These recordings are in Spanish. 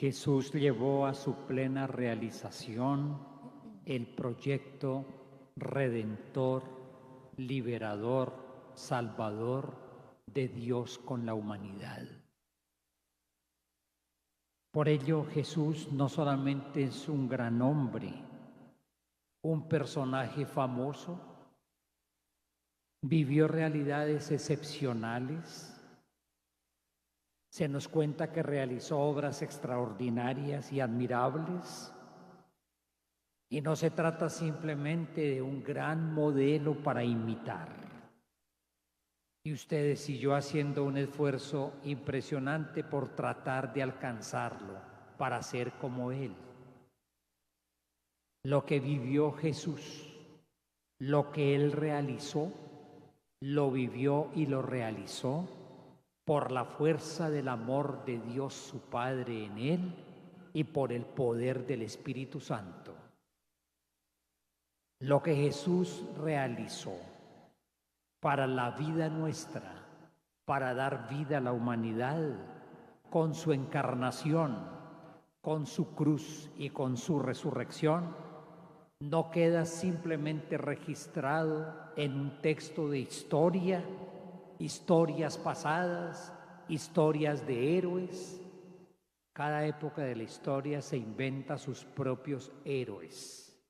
Jesús llevó a su plena realización el proyecto redentor, liberador, salvador de Dios con la humanidad. Por ello, Jesús no solamente es un gran hombre, un personaje famoso, vivió realidades excepcionales. Se nos cuenta que realizó obras extraordinarias y admirables. Y no se trata simplemente de un gran modelo para imitar. Y ustedes y yo haciendo un esfuerzo impresionante por tratar de alcanzarlo, para ser como Él. Lo que vivió Jesús, lo que Él realizó, lo vivió y lo realizó por la fuerza del amor de Dios su Padre en Él y por el poder del Espíritu Santo. Lo que Jesús realizó para la vida nuestra, para dar vida a la humanidad, con su encarnación, con su cruz y con su resurrección, no queda simplemente registrado en un texto de historia, historias pasadas, historias de héroes. Cada época de la historia se inventa sus propios héroes.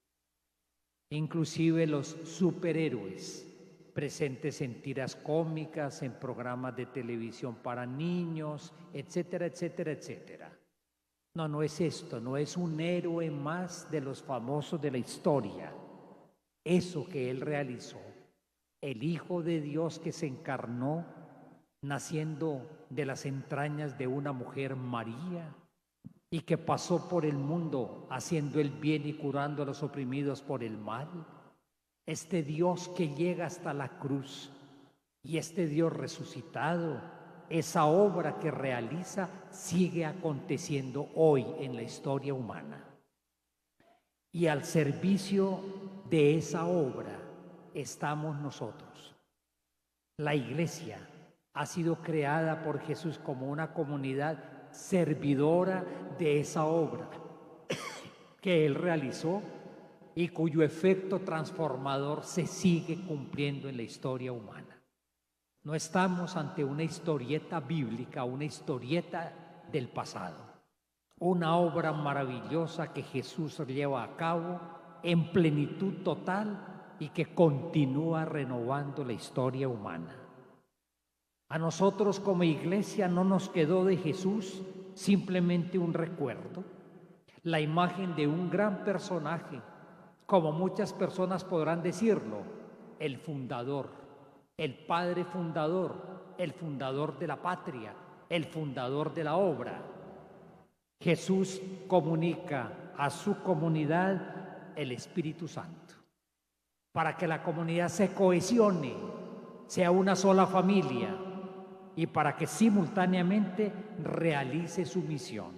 Inclusive los superhéroes, presentes en tiras cómicas, en programas de televisión para niños, etcétera, etcétera, etcétera. No es esto, no es un héroe más de los famosos de la historia. Eso que Él realizó, el Hijo de Dios que se encarnó, naciendo de las entrañas de una mujer, María, y que pasó por el mundo haciendo el bien y curando a los oprimidos por el mal. Este Dios que llega hasta la cruz y este Dios resucitado, esa obra que realiza sigue aconteciendo hoy en la historia humana. Y al servicio de esa obra estamos nosotros. La Iglesia ha sido creada por Jesús como una comunidad servidora de esa obra que Él realizó y cuyo efecto transformador se sigue cumpliendo en la historia humana. No estamos ante una historieta bíblica, una historieta del pasado, una obra maravillosa que Jesús lleva a cabo en plenitud total y que continúa renovando la historia humana. A nosotros como iglesia no nos quedó de Jesús simplemente un recuerdo, la imagen de un gran personaje, como muchas personas podrán decirlo, el fundador, el padre fundador, el fundador de la patria, el fundador de la obra. Jesús comunica a su comunidad el Espíritu Santo, para que la comunidad se cohesione, sea una sola familia, y para que simultáneamente realice su misión.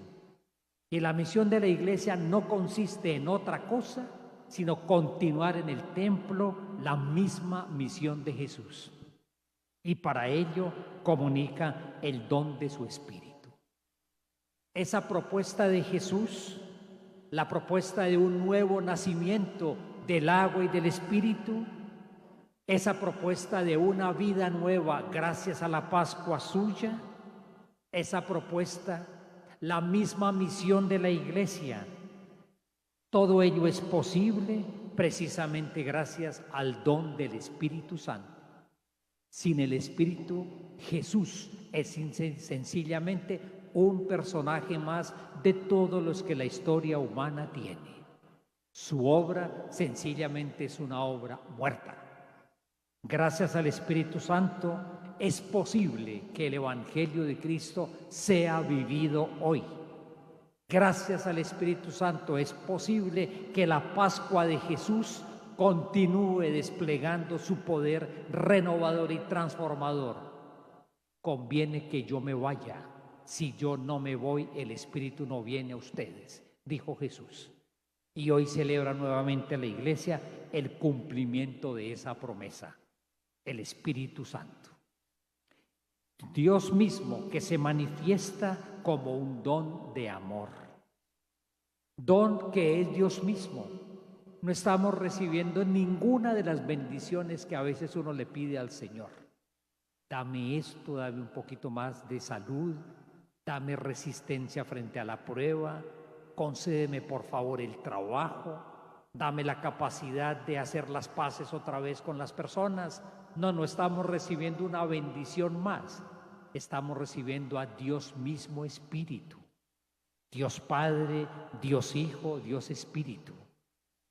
Y la misión de la iglesia no consiste en otra cosa, sino continuar en el templo la misma misión de Jesús. Y para ello comunica el don de su Espíritu. Esa propuesta de Jesús, la propuesta de un nuevo nacimiento del agua y del Espíritu, esa propuesta de una vida nueva gracias a la Pascua suya, esa propuesta, la misma misión de la iglesia, todo ello es posible precisamente gracias al don del Espíritu Santo. Sin el Espíritu, Jesús es sencillamente un personaje más de todos los que la historia humana tiene. Su obra sencillamente es una obra muerta. Gracias al Espíritu Santo es posible que el Evangelio de Cristo sea vivido hoy. Gracias al Espíritu Santo es posible que la Pascua de Jesús continúe desplegando su poder renovador y transformador. Conviene que yo me vaya. Si yo no me voy, el Espíritu no viene a ustedes, dijo Jesús. Y hoy celebra nuevamente la Iglesia el cumplimiento de esa promesa. El Espíritu Santo. Dios mismo que se manifiesta como un don de amor. don que es Dios mismo. No estamos recibiendo ninguna de las bendiciones que a veces uno le pide al Señor. Dame esto, dame un poquito más de salud, dame resistencia frente a la prueba, concédeme por favor el trabajo, dame la capacidad de hacer las paces otra vez con las personas. No estamos recibiendo una bendición más, estamos recibiendo a Dios mismo Espíritu. Dios Padre, Dios Hijo, Dios Espíritu.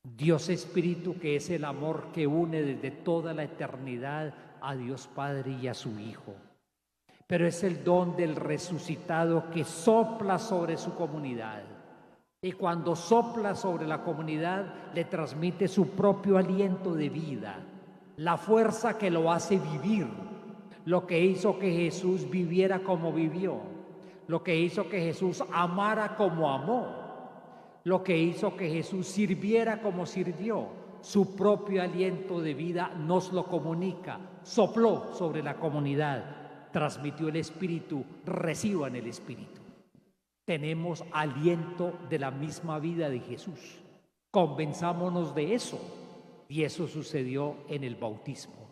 Dios Espíritu, que es el amor que une desde toda la eternidad a Dios Padre y a su Hijo. Pero es el don del resucitado que sopla sobre su comunidad. Y cuando sopla sobre la comunidad, le transmite su propio aliento de vida, la fuerza que lo hace vivir, lo que hizo que Jesús viviera como vivió, lo que hizo que Jesús amara como amó, lo que hizo que Jesús sirviera como sirvió. Su propio aliento de vida nos lo comunica, sopló sobre la comunidad, transmitió el Espíritu, reciban el Espíritu. Tenemos aliento de la misma vida de Jesús. Convenzámonos de eso. Y eso sucedió en el bautismo.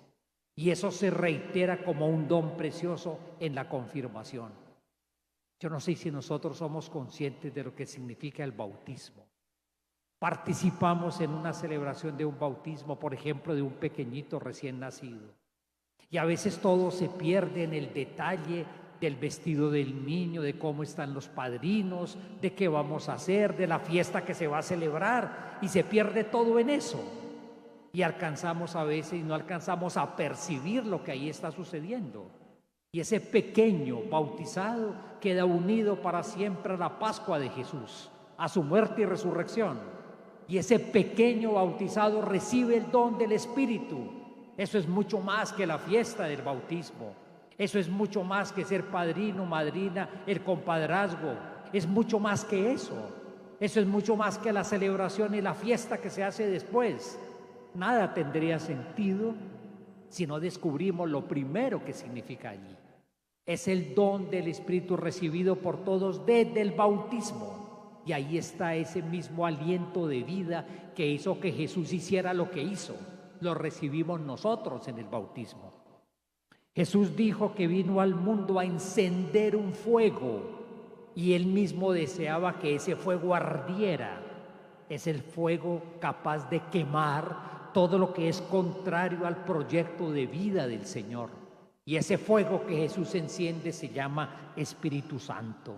Y eso se reitera como un don precioso en la confirmación. Yo no sé si nosotros somos conscientes de lo que significa el bautismo. Participamos en una celebración de un bautismo, por ejemplo, de un pequeñito recién nacido. Y a veces todo se pierde en el detalle del vestido del niño, de cómo están los padrinos, de qué vamos a hacer, de la fiesta que se va a celebrar, y se pierde todo en eso. Y alcanzamos a veces y no alcanzamos a percibir lo que ahí está sucediendo. Y ese pequeño bautizado queda unido para siempre a la Pascua de Jesús, a su muerte y resurrección. Y ese pequeño bautizado recibe el don del Espíritu. Eso es mucho más que la fiesta del bautismo. Eso es mucho más que ser padrino, madrina, el compadrazgo. Es mucho más que eso. Eso es mucho más que la celebración y la fiesta que se hace después. Nada tendría sentido si no descubrimos lo primero que significa allí. Es el don del Espíritu recibido por todos desde el bautismo. Y ahí está ese mismo aliento de vida que hizo que Jesús hiciera lo que hizo. Lo recibimos nosotros en el bautismo. Jesús dijo que vino al mundo a encender un fuego y él mismo deseaba que ese fuego ardiera. Es el fuego capaz de quemar todo lo que es contrario al proyecto de vida del Señor. Y ese fuego que Jesús enciende se llama Espíritu Santo.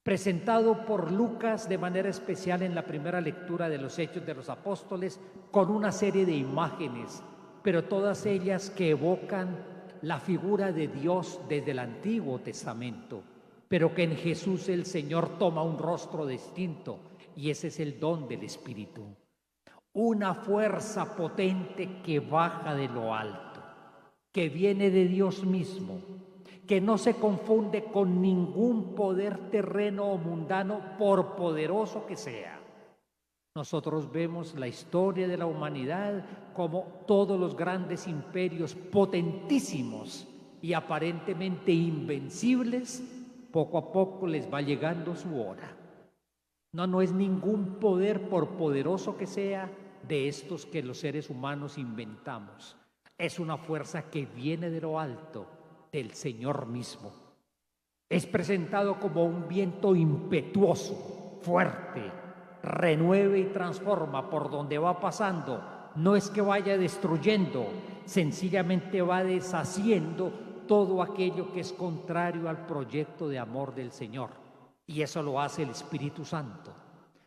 Presentado por Lucas de manera especial en la primera lectura de los Hechos de los Apóstoles con una serie de imágenes, pero todas ellas que evocan la figura de Dios desde el Antiguo Testamento, pero que en Jesús el Señor toma un rostro distinto, y ese es el don del Espíritu. Una fuerza potente que baja de lo alto, que viene de Dios mismo, que no se confunde con ningún poder terreno o mundano, por poderoso que sea. Nosotros vemos la historia de la humanidad como todos los grandes imperios potentísimos y aparentemente invencibles, poco a poco les va llegando su hora. No es ningún poder, por poderoso que sea, de estos que los seres humanos inventamos. Es una fuerza que viene de lo alto, del Señor mismo. Es presentado como un viento impetuoso, fuerte, renueve y transforma por donde va pasando. No es que vaya destruyendo, sencillamente va deshaciendo todo aquello que es contrario al proyecto de amor del Señor. Y eso lo hace el Espíritu Santo.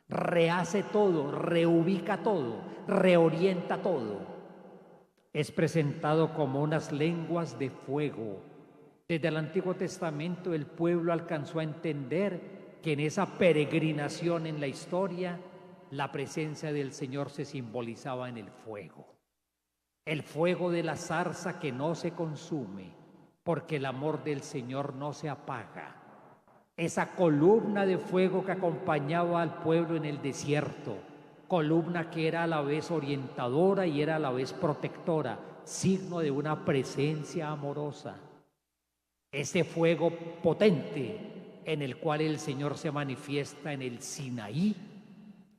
Rehace todo, reubica todo, reorienta todo. Es presentado como unas lenguas de fuego. Desde el Antiguo Testamento el pueblo alcanzó a entender que en esa peregrinación en la historia la presencia del Señor se simbolizaba en el fuego de la zarza que no se consume, porque el amor del Señor no se apaga. Esa columna de fuego que acompañaba al pueblo en el desierto, columna que era a la vez orientadora y era a la vez protectora, signo de una presencia amorosa. Ese fuego potente en el cual el Señor se manifiesta en el Sinaí,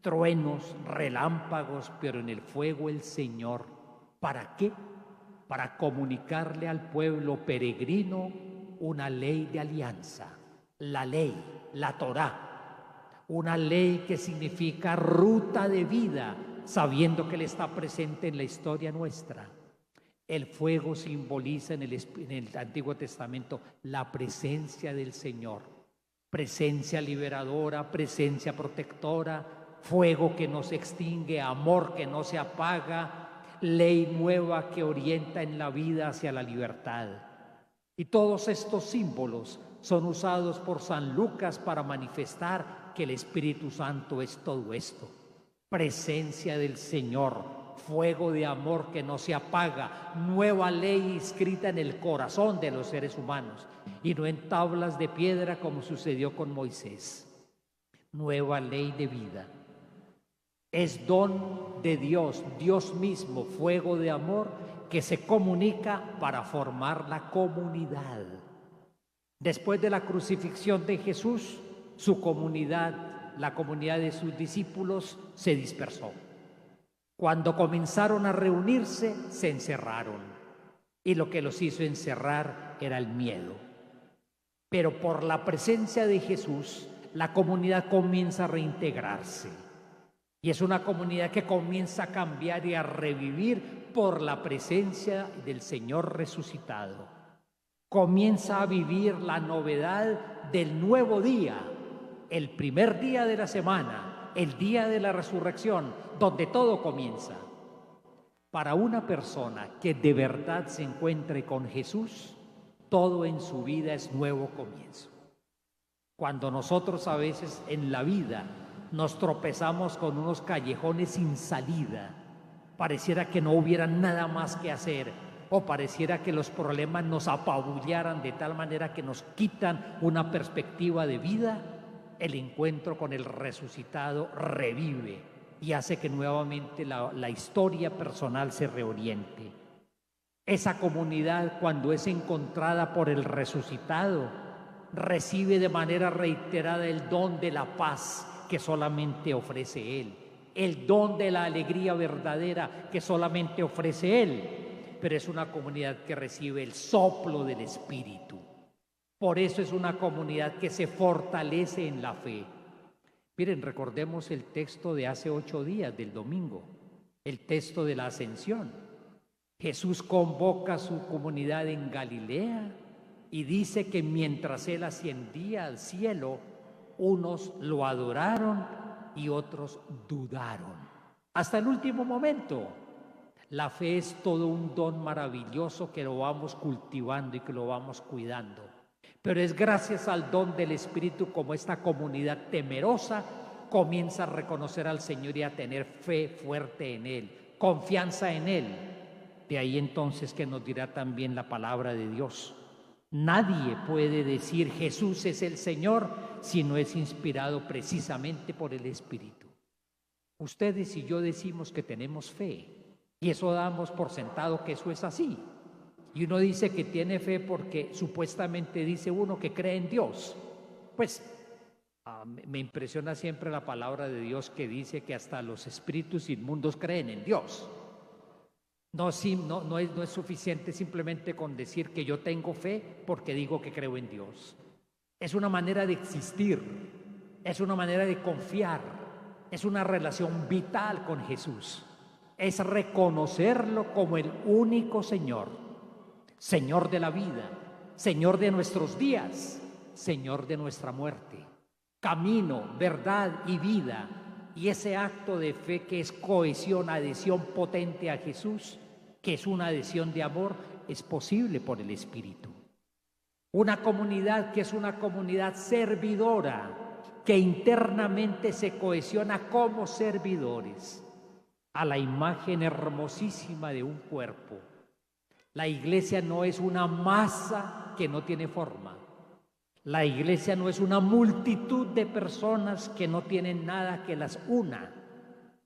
truenos, relámpagos, pero en el fuego el Señor. ¿Para qué? Para comunicarle al pueblo peregrino una ley de alianza, la ley, la Torá, una ley que significa ruta de vida, sabiendo que Él está presente en la historia nuestra. El fuego simboliza en el Antiguo Testamento la presencia del Señor, presencia liberadora, presencia protectora, fuego que no se extingue, amor que no se apaga, ley nueva que orienta en la vida hacia la libertad. Y todos estos símbolos son usados por San Lucas para manifestar que el Espíritu Santo es todo esto. Presencia del Señor, fuego de amor que no se apaga, nueva ley inscrita en el corazón de los seres humanos y no en tablas de piedra como sucedió con Moisés. Nueva ley de vida. Es don de Dios, Dios mismo, fuego de amor que se comunica para formar la comunidad. Después de la crucifixión de Jesús, su comunidad, la comunidad de sus discípulos, se dispersó. Cuando comenzaron a reunirse, se encerraron. Y lo que los hizo encerrar era el miedo. Pero por la presencia de Jesús, la comunidad comienza a reintegrarse. Y es una comunidad que comienza a cambiar y a revivir por la presencia del Señor resucitado. Comienza a vivir la novedad del nuevo día, el primer día de la semana, el día de la resurrección, donde todo comienza. Para una persona que de verdad se encuentre con Jesús, todo en su vida es nuevo comienzo. Cuando nosotros a veces en la vida nos tropezamos con unos callejones sin salida, pareciera que no hubiera nada más que hacer, o pareciera que los problemas nos apabullaran de tal manera que nos quitan una perspectiva de vida, el encuentro con el resucitado revive y hace que nuevamente la historia personal se reoriente. Esa comunidad, cuando es encontrada por el resucitado, recibe de manera reiterada el don de la paz que solamente ofrece Él, el don de la alegría verdadera que solamente ofrece Él, pero es una comunidad que recibe el soplo del Espíritu. Por eso es una comunidad que se fortalece en la fe. Miren, recordemos el texto de hace 8 días, del domingo, el texto de la Ascensión. Jesús convoca a su comunidad en Galilea y dice que mientras Él ascendía al cielo, unos lo adoraron y otros dudaron. Hasta el último momento. La fe es todo un don maravilloso que lo vamos cultivando y que lo vamos cuidando. Pero es gracias al don del Espíritu como esta comunidad temerosa comienza a reconocer al Señor y a tener fe fuerte en Él, confianza en Él. De ahí entonces que nos dirá también la palabra de Dios. Nadie puede decir Jesús es el Señor si no es inspirado precisamente por el Espíritu. Ustedes y yo decimos que tenemos fe y eso damos por sentado que eso es así. Y uno dice que tiene fe porque supuestamente dice uno que cree en Dios. Pues me impresiona siempre la palabra de Dios que dice que hasta los espíritus inmundos creen en Dios. No es suficiente simplemente con decir que yo tengo fe porque digo que creo en Dios. Es una manera de existir, es una manera de confiar, es una relación vital con Jesús. Es reconocerlo como el único Señor, Señor de la vida, Señor de nuestros días, Señor de nuestra muerte, camino, verdad y vida. Y ese acto de fe que es cohesión, adhesión potente a Jesús, que es una adhesión de amor, es posible por el Espíritu. Una comunidad que es una comunidad servidora, que internamente se cohesiona como servidores a la imagen hermosísima de un cuerpo. La iglesia no es una masa que no tiene forma. La iglesia no es una multitud de personas que no tienen nada que las una.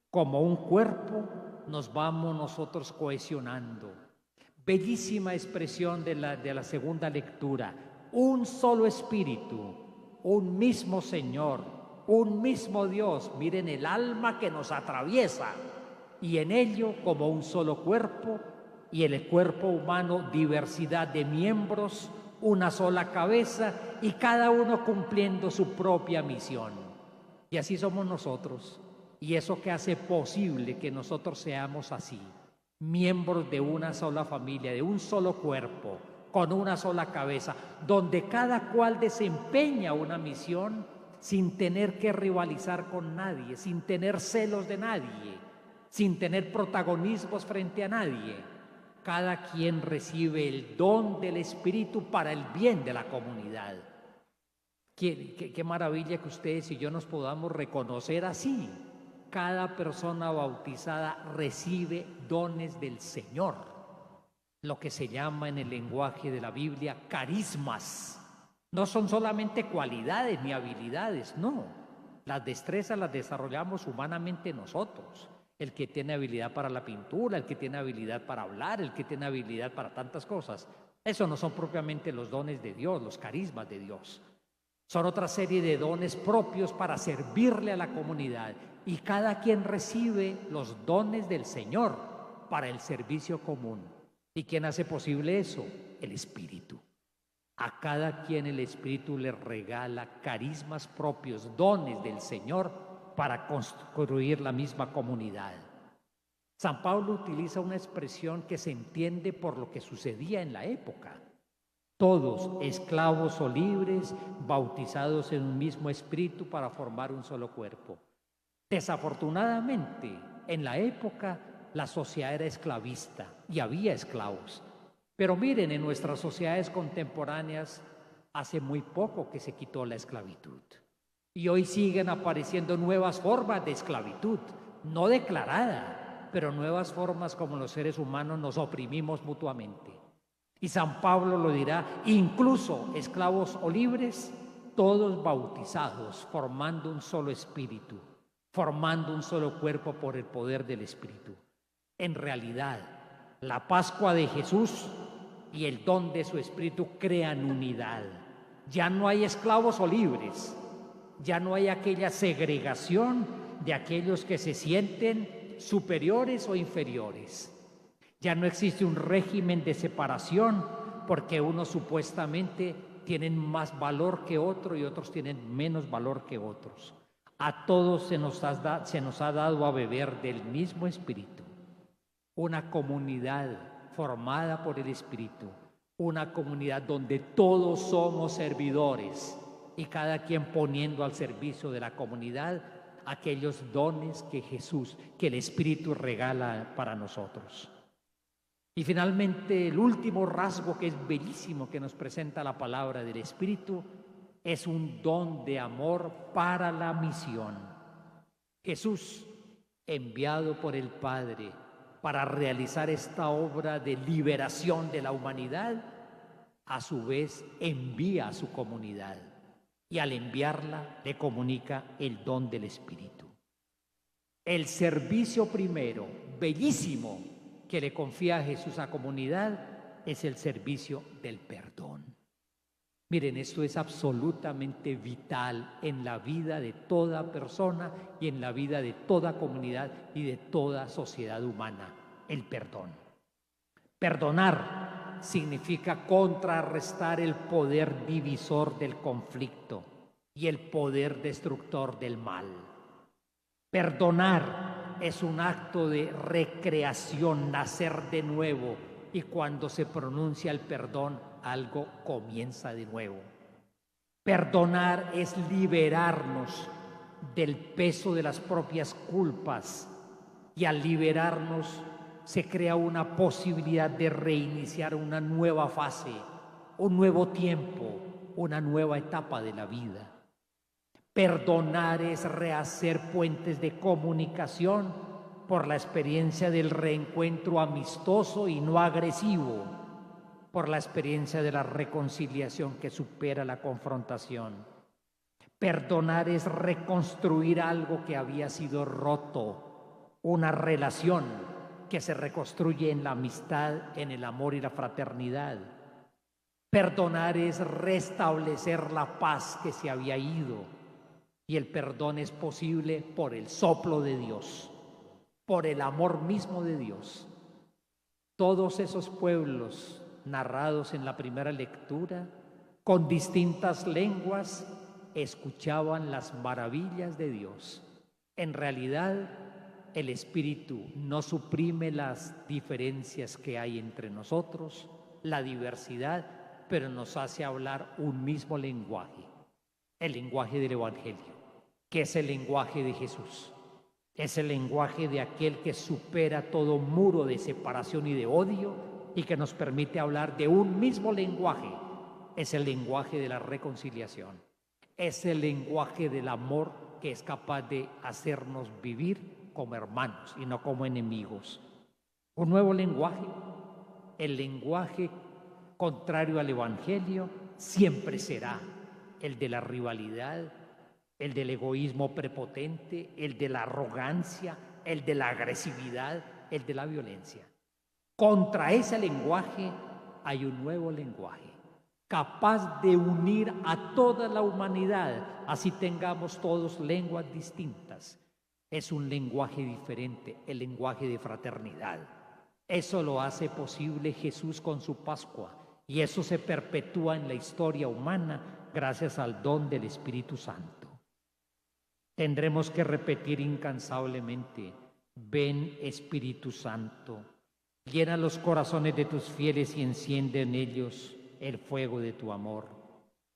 Como un cuerpo nos vamos nosotros cohesionando. Bellísima expresión de la segunda lectura. Un solo espíritu, un mismo Señor, un mismo Dios, miren el alma que nos atraviesa, y en ello como un solo cuerpo, y en el cuerpo humano diversidad de miembros, una sola cabeza, y cada uno cumpliendo su propia misión. Y así somos nosotros, y eso que hace posible que nosotros seamos así, miembros de una sola familia, de un solo cuerpo, con una sola cabeza, donde cada cual desempeña una misión sin tener que rivalizar con nadie, sin tener celos de nadie, sin tener protagonismos frente a nadie. Cada quien recibe el don del Espíritu para el bien de la comunidad. Qué maravilla que ustedes y yo nos podamos reconocer así. Cada persona bautizada recibe dones del Señor, lo que se llama en el lenguaje de la Biblia carismas. No son solamente cualidades ni habilidades, no. Las destrezas las desarrollamos humanamente nosotros. El que tiene habilidad para la pintura, el que tiene habilidad para hablar, el que tiene habilidad para tantas cosas. Eso no son propiamente los dones de Dios, los carismas de Dios. Son otra serie de dones propios para servirle a la comunidad. Y cada quien recibe los dones del Señor para el servicio común. ¿Y quién hace posible eso? El Espíritu. A cada quien el Espíritu le regala carismas propios, dones del Señor para construir la misma comunidad. San Pablo utiliza una expresión que se entiende por lo que sucedía en la época. Todos, esclavos o libres, bautizados en un mismo espíritu para formar un solo cuerpo. Desafortunadamente, en la época la sociedad era esclavista y había esclavos. Pero miren, en nuestras sociedades contemporáneas hace muy poco que se quitó la esclavitud. Y hoy siguen apareciendo nuevas formas de esclavitud, no declarada, pero nuevas formas como los seres humanos nos oprimimos mutuamente. Y San Pablo lo dirá, incluso esclavos o libres, todos bautizados, formando un solo espíritu, formando un solo cuerpo por el poder del Espíritu. En realidad, la Pascua de Jesús y el don de su Espíritu crean unidad. Ya no hay esclavos o libres, ya no hay aquella segregación de aquellos que se sienten superiores o inferiores. Ya no existe un régimen de separación porque unos supuestamente tienen más valor que otros y otros tienen menos valor que otros. A todos se nos ha dado a beber del mismo Espíritu. Una comunidad formada por el Espíritu, una comunidad donde todos somos servidores y cada quien poniendo al servicio de la comunidad aquellos dones que el Espíritu regala para nosotros. Y finalmente, el último rasgo que es bellísimo que nos presenta la palabra del Espíritu es un don de amor para la misión. Jesús, enviado por el Padre para realizar esta obra de liberación de la humanidad, a su vez envía a su comunidad y al enviarla le comunica el don del Espíritu. El servicio primero, bellísimo, que le confía a Jesús a la comunidad es el servicio del perdón. Miren, esto es absolutamente vital en la vida de toda persona y en la vida de toda comunidad y de toda sociedad humana, el perdón. Perdonar significa contrarrestar el poder divisor del conflicto y el poder destructor del mal. Perdonar es un acto de recreación, nacer de nuevo, y cuando se pronuncia el perdón, algo comienza de nuevo. Perdonar es liberarnos del peso de las propias culpas, y al liberarnos se crea una posibilidad de reiniciar una nueva fase, un nuevo tiempo, una nueva etapa de la vida. Perdonar es rehacer puentes de comunicación por la experiencia del reencuentro amistoso y no agresivo, por la experiencia de la reconciliación que supera la confrontación. Perdonar es reconstruir algo que había sido roto, una relación que se reconstruye en la amistad, en el amor y la fraternidad. Perdonar es restablecer la paz que se había ido. Y el perdón es posible por el soplo de Dios, por el amor mismo de Dios. Todos esos pueblos narrados en la primera lectura, con distintas lenguas, escuchaban las maravillas de Dios. En realidad, el Espíritu no suprime las diferencias que hay entre nosotros, la diversidad, pero nos hace hablar un mismo lenguaje, el lenguaje del Evangelio, que es el lenguaje de Jesús. Es el lenguaje de aquel que supera todo muro de separación y de odio y que nos permite hablar de un mismo lenguaje. Es el lenguaje de la reconciliación. Es el lenguaje del amor que es capaz de hacernos vivir como hermanos y no como enemigos. Un nuevo lenguaje, el lenguaje contrario al Evangelio, siempre será el de la rivalidad, el del egoísmo prepotente, el de la arrogancia, el de la agresividad, el de la violencia. Contra ese lenguaje hay un nuevo lenguaje, capaz de unir a toda la humanidad, así tengamos todos lenguas distintas. Es un lenguaje diferente, el lenguaje de fraternidad. Eso lo hace posible Jesús con su Pascua, y eso se perpetúa en la historia humana gracias al don del Espíritu Santo. Tendremos que repetir incansablemente: ven Espíritu Santo, llena los corazones de tus fieles y enciende en ellos el fuego de tu amor.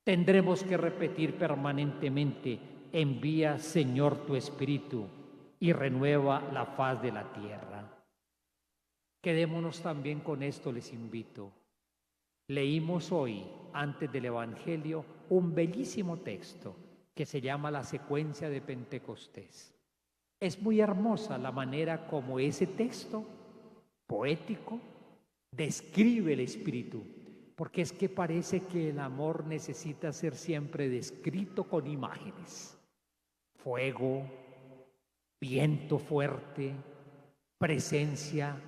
Tendremos que repetir permanentemente: envía, Señor, tu Espíritu y renueva la faz de la tierra. Quedémonos también con esto, les invito. Leímos hoy, antes del Evangelio, un bellísimo texto que se llama la secuencia de Pentecostés. Es muy hermosa la manera como ese texto poético describe el Espíritu, porque es que parece que el amor necesita ser siempre descrito con imágenes. Fuego, viento fuerte, presencia.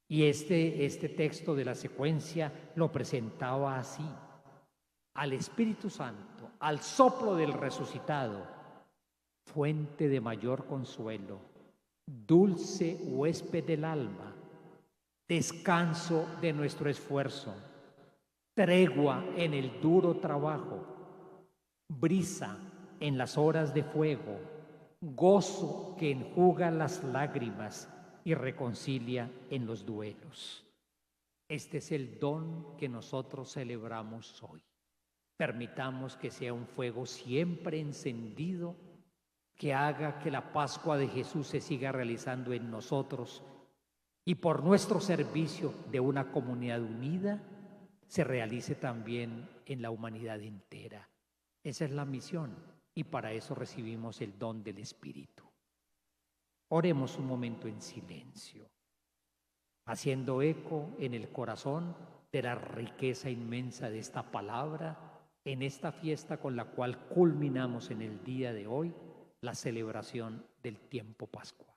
Y este texto de la secuencia lo presentaba así: al Espíritu Santo, al soplo del resucitado, fuente de mayor consuelo, dulce huésped del alma, descanso de nuestro esfuerzo, tregua en el duro trabajo, brisa en las horas de fuego, gozo que enjuga las lágrimas y reconcilia en los duelos. Este es el don que nosotros celebramos hoy. Permitamos que sea un fuego siempre encendido, que haga que la Pascua de Jesús se siga realizando en nosotros y por nuestro servicio de una comunidad unida se realice también en la humanidad entera. Esa es la misión y para eso recibimos el don del Espíritu. Oremos un momento en silencio, haciendo eco en el corazón de la riqueza inmensa de esta palabra en esta fiesta con la cual culminamos en el día de hoy la celebración del tiempo pascual.